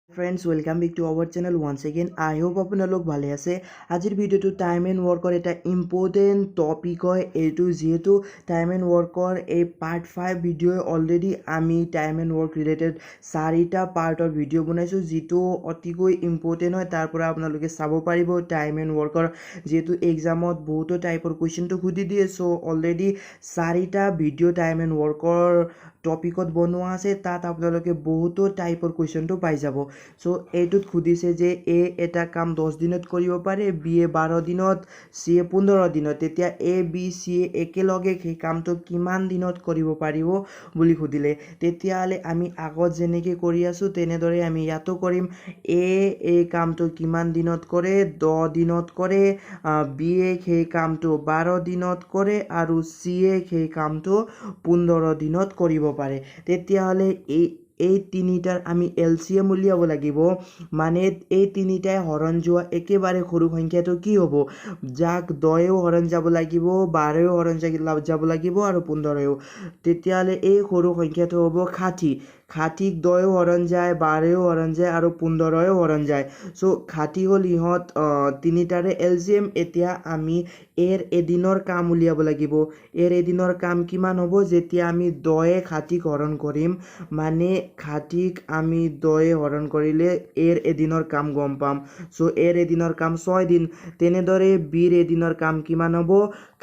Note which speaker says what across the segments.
Speaker 1: Friends, welcome back to our channel once again. I hope আপোনালোক ভালে আছে। আজিৰ ভিডিওটো টাইম এণ্ড ৱৰ্কৰ এটা ইম্পৰ্টেণ্ট টপিক হয়। এইটো যিহেতু টাইম এণ্ড ৱৰ্কৰ এই পাৰ্ট 5 ভিডিঅ' অলৰেডি আমি টাইম এণ্ড ৱৰ্ক ৰিলেটেড 4টা পাৰ্টৰ ভিডিঅ' বনাইছোঁ, যিটো অতিকৈ ইম্পৰ্টেণ্ট হয়। তাৰ পৰা আপোনালোকে চাব পাৰিব টাইম এণ্ড ৱৰ্কৰ, যিহেতু এক্সামত বহুতো টাইপৰ কুৱেশ্যনটো সুধি দিয়ে। চ' অলৰেডি 4টা ভিডিঅ' টাইম এণ্ড ৱৰ্কৰ টপিকত বনোৱা আছে। তাত আপোনালোকে বহুতো টাইপৰ কুৱেশ্যনটো পাই যাব। চ' এইটোত সুধিছে যে এ এটা কাম 10 দিনত কৰিব পাৰে, বি এ 12 দিনত, চি এ 15 দিনত। তেতিয়া এ বি চি এ একেলগে সেই কামটো কিমান দিনত কৰিব পাৰিব বুলি সুধিলে। তেতিয়াহ'লে আমি আগত যেনেকৈ কৰি আছোঁ তেনেদৰে আমি ইয়াতো কৰিম। এই কামটো কিমান দিনত কৰে? 10 দিনত কৰে। বি এ সেই কামটো 12 দিনত কৰে আৰু চি এ সেই কামটো 15 দিনত কৰিব পাৰে। তেতিয়াহ'লে এই তিনিটাৰ আমি LCM উলিয়াব লাগিব। মানে এই তিনিটাই হৰণ যোৱা একেবাৰে সৰু সংখ্যাটো কি হ'ব? যাক 10ও হৰণ যাব লাগিব, 12ও হৰণ যাব লাগিব আৰু 15ও। তেতিয়াহ'লে এই সৰু সংখ্যাটো হ'ব 60। 60ক 10ও হৰণ যায়, 12ও হৰণ যায় আৰু 15ও হৰণ যায়। চ' 60 হ'ল ইহঁত তিনিটাৰে LCM। এতিয়া আমি এৰ এদিনৰ কাম উলিয়াব লাগিব। এৰ এদিনৰ কাম কিমান হ'ব? যেতিয়া আমি 10ে 60ক হৰণ কৰিম, মানে 60ক আমি 10ে হৰণ কৰিলে এৰ এদিনৰ কাম গম পাম। চ' এৰ এদিনৰ কাম 6 দিন। তেনেদৰে বিৰ এদিনৰ কাম কিমান হ'ব?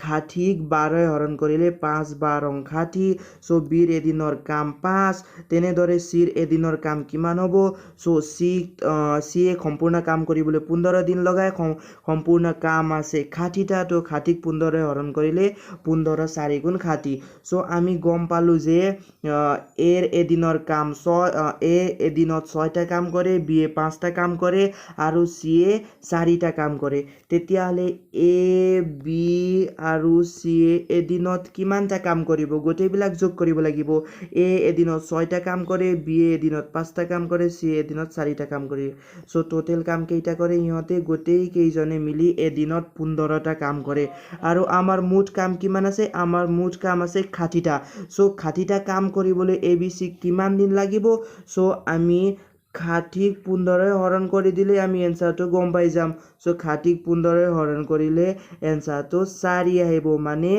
Speaker 1: 60ক 12ে হৰণ কৰিলে 5 12 60। চ' বিৰ এদিনৰ কাম 5। তেনেদৰে চিৰ এদিনৰ কাম কিমান হ'ব? চ' চিয়ে সম্পূৰ্ণ কাম কৰিবলৈ 15 দিন লগায়। সম্পূৰ্ণ কাম আছে 60টা। তো 60ক 15ে হৰণ কৰিলে 15 4 গুণ 60। চ' আমি গম পালোঁ যে এৰ এদিনৰ কাম এ এদিনত 6টা কাম কৰে, বি এ 5টা কাম কৰে আৰু চি এ 4টা কাম কৰে। তেতিয়াহ'লে এ বি আৰু চি এ এদিনত কিমানটা কাম কৰিব? গোটেইবিলাক যোগ কৰিব লাগিব। এ এদিনত 6টা কাম কৰে, বি এ এদিনত 5টা কাম কৰে, চি এ এদিনত 4টা কাম কৰে। চ' টোটেল কাম কেইটা কৰে? ইহঁতে গোটেই কেইজনে মিলি এদিনত 15টা কাম কৰে। আৰু আমাৰ মুঠ কাম কিমান আছে? আমাৰ মুঠ কাম আছে 60টা। চ' 60টা কাম কৰিবলৈ এ বি চিক কিমান দিন লাগিব? চ' আমি 60ক 15ে হৰণ কৰি দিলে আমি এনচাৰটো গম পাই যাম। চ' 60ক 15ে হৰণ কৰিলে এনচাৰটো 4 আহিব। মানে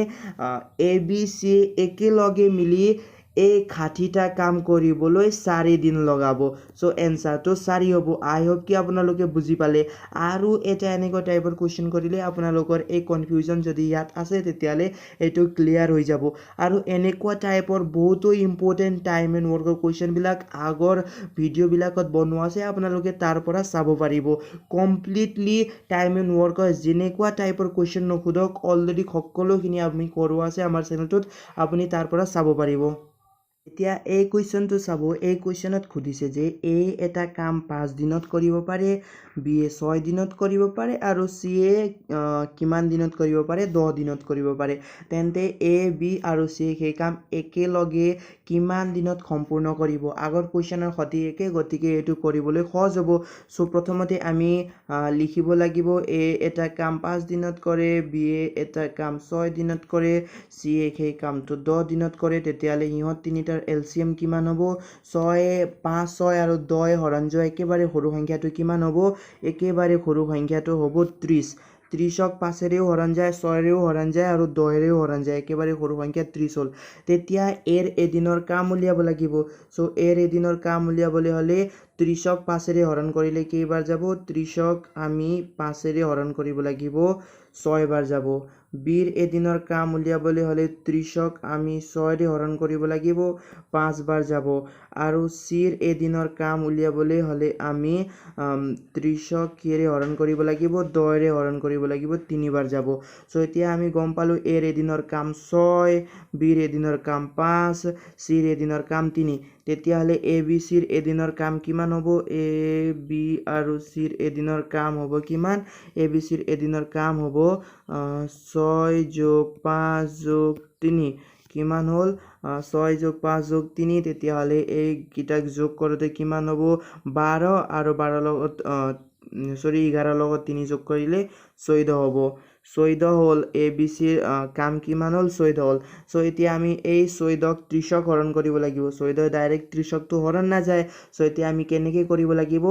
Speaker 1: এ বি চি একেলগে মিলি এই 60টা কাম কৰিবলৈ 4 দিন লগাব। চ' এনচাৰটো 4 হ'ব। আই হোপ কি আপোনালোকে বুজি পালে। আৰু এটা এনেকুৱা টাইপৰ কুৱেশ্যন কৰিলে আপোনালোকৰ এই কনফিউজন যদি ইয়াত আছে তেতিয়াহ'লে এইটো ক্লিয়াৰ হৈ যাব। আৰু এনেকুৱা টাইপৰ বহুতো ইম্পৰ্টেণ্ট টাইম এণ্ড ৱৰ্কৰ কুৱেশ্যনবিলাক আগৰ ভিডিঅ'বিলাকত বনোৱা আছে, আপোনালোকে তাৰ পৰা চাব পাৰিব। কমপ্লিটলি টাইম এণ্ড ৱৰ্কৰ যেনেকুৱা টাইপৰ কুৱেশ্যন নোসোধক, অলৰেডি সকলোখিনি আমি কৰোৱা আছে আমাৰ চেনেলটোত, আপুনি তাৰ পৰা চাব পাৰিব। এতিয়া এই কুৱেশ্যনটো চাব। এই কুৱেশ্যনত সুধিছে যে এ এটা কাম 5 দিনত কৰিব পাৰে, বি এ 6 দিনত কৰিব পাৰে আৰু চি এ কিমান দিনত কৰিব পাৰে? 10 দিনত কৰিব পাৰে। তেন্তে এ বি আৰু চি সেই কাম একেলগে কিমান দিনত সম্পূৰ্ণ কৰিব? আগৰ কুৱেশ্যনৰ সৈতে একে, গতিকে এইটো কৰিবলৈ সহজ হ'ব। চ' প্ৰথমতে আমি লিখিব লাগিব এ এটা কাম 5 দিনত কৰে, বি এ এটা কাম 6 দিনত কৰে, চি এ সেই কামটো 10 দিনত কৰে। তেতিয়াহ'লে ইহঁত তিনিটাৰ LCM কিমান হ'ব? 5 6 আৰু 10 হৰণ যোৱা একেবাৰে সৰু সংখ্যাটো কিমান হ'ব? একেবাৰে সৰু সংখ্যাটো হ'ব 30। 30ক 5ৰেও হৰণ যায়, 6ৰেও হৰণ যায় আৰু 10ৰেও হৰণ যায়। একেবাৰে সৰু সংখ্যা 30 হ'ল। তেতিয়া এৰ এদিনৰ কাম উলিয়াব লাগিব। চ' এৰ এদিনৰ কাম উলিয়াবলৈ হ'লে 30ক 5ৰে হৰণ কৰিলে কেইবাৰ যাব? 30ক আমি 5ৰে হৰণ কৰিব লাগিব 6 বাৰ যাব। বিৰ এদিনৰ কাম উলিয়াবলৈ হ'লে 30ক আমি 6ৰে হৰণ কৰিব লাগিব 5 বাৰ যাব। আৰু চিৰ এদিনৰ কাম উলিয়াবলৈ হ'লে আমি 30ক কিৰে হৰণ কৰিব লাগিব? 10ৰে হৰণ কৰিব লাগিব 3 বাৰ যাব। চ' এতিয়া আমি গম পালোঁ এৰ এদিনৰ কাম 6, বিৰ এদিনৰ কাম 5, চিৰ এদিনৰ কাম 3। তেতিয়াহ'লে এ বি চিৰ এদিনৰ কাম কিমান হ'ব? এ বি আৰু চিৰ এদিনৰ কাম হ'ব কিমান? এ বি চিৰ এদিনৰ কাম হ'ব 6 + 5 + 3। কিমান হ'ল? 6 + 5 + 3। তেতিয়াহ'লে এইকেইটাক যোগ কৰোঁতে কিমান হ'ব? 12 আৰু 11 লগত 3 যোগ কৰিলে 14 হ'ব। 14 হ'ল এ বি চিৰ কাম কিমান হ'ল 14 হ'ল সো এতিয়া আমি এই 14ক 30ক হৰণ কৰিব লাগিব 14 ডাইৰেক্ট 30কটো হৰণ নাযায় সো এতিয়া আমি কেনেকৈ কৰিব লাগিব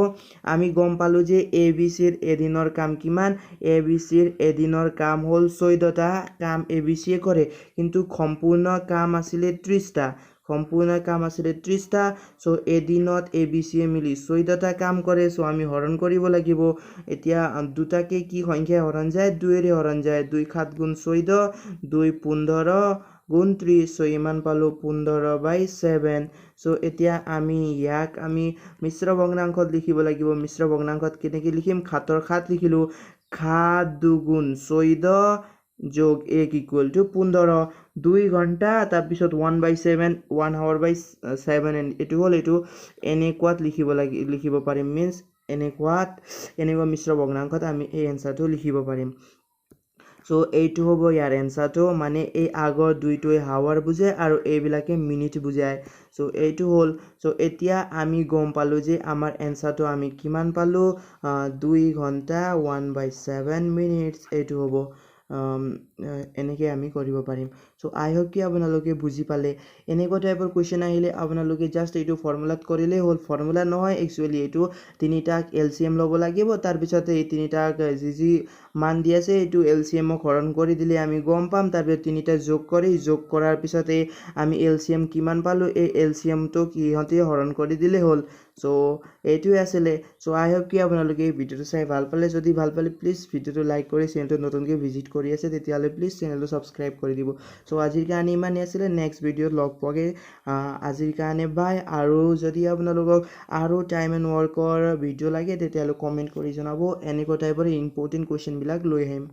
Speaker 1: আমি গম পালো যে এ বি চিৰ এদিনৰ কাম কিমান এ বি চিৰ এদিনৰ কাম হ'ল 14টা কাম এ বি চিয়ে কৰে কিন্তু সম্পূৰ্ণ কাম আছিলে 30টা সম্পূৰ্ণ কাম আছিলে 30টা সো এদিনত এ বি চিয়ে মিলি 14টা কাম কৰে সো আমি হৰণ কৰিব লাগিব এতিয়া দুটাকে কি সংখ্যা হৰণ যায় 2 এৰে হৰণ যায় 2 7 গুণ 14 2 15 গুণ 30 সো ইমান পালো 15/7 সো এতিয়া আমি ইয়াক আমি মিশ্ৰ ভগ্নাংশত লিখিব লাগিব মিশ্ৰ ভগ্নাংশত কেনেকৈ লিখিম 7ৰ 7 লিখিলো 7 দুগুণ 14 যোগ 1 ইকুৱেল টু 15 2 ঘণ্টা তাৰপিছত 1/7 1 hour/7 এটো হ'ল এটো এনেকুৱাত লিখিব পাৰিম মিন্স এনেকুৱা মিশ্ৰ ভগ্নাংশত আমি এই এনসাৰটো লিখিব পাৰিম সো এইটো হ'ব ইয়াৰ এনসাৰটো মানে এই আগৰ দুইটোৱে হাৱাৰ বুজায় আৰু এইবিলাকে মিনিট বুজায় সো এইটো হ'ল সো এতিয়া আমি গম পালো যে আমাৰ এনসাৰটো আমি কিমান পালো 2 ঘণ্টা 1/7 মিনিটস এইটো হ'ব এনেকৈ আমি কৰিব পাৰিম সো আই হোপ কি আপোনালোকে বুজি পালে এনেকুৱা টাইপৰ কুৱেশ্যন আহিলে আপোনালোকে জাষ্ট এইটো ফৰ্মুলাত কৰিলেই হ'ল ফৰ্মুলা নহয় একচুৱেলি এইটো তিনিটাক এলচিএম ল'ব লাগিব তাৰপিছত এই তিনিটাক যি মান দি আছে এইটো এলচিএমক হৰণ কৰি দিলে আমি গম পাম তাৰপিছত তিনিটা যোগ কৰাৰ পিছতে আমি এলচিএম কিমান পালো এই এলচিএমটো কিহঁতে হৰণ কৰি দিলে হ'ল সো এইটোৱে আছিলে সো আই হোপ কি আপোনালোকে এই ভিডিঅ'টো চাই ভাল পালে যদি ভাল পালে প্লিজ ভিডিঅ'টো লাইক কৰি চেনেলটো নতুনকৈ ভিজিট কৰি আছে তেতিয়াহ'লে প্লিজ চেনেলটো ছাবস্ক্ৰাইব কৰি দিব সো আজিৰ কাৰণে ইমানেই আছিলে নেক্সট ভিডিঅ'ত লগ পোৱাকৈ আজিৰ কাৰণে বাই আৰু যদি আপোনালোকক আৰু টাইম এণ্ড ৱৰ্কৰ ভিডিঅ' লাগে তেতিয়াহ'লে কমেণ্ট কৰি জনাব এনেকুৱা টাইপৰ ইম্পৰ্টেণ্ট কুৱেশ্যনবিলাক লৈ আহিম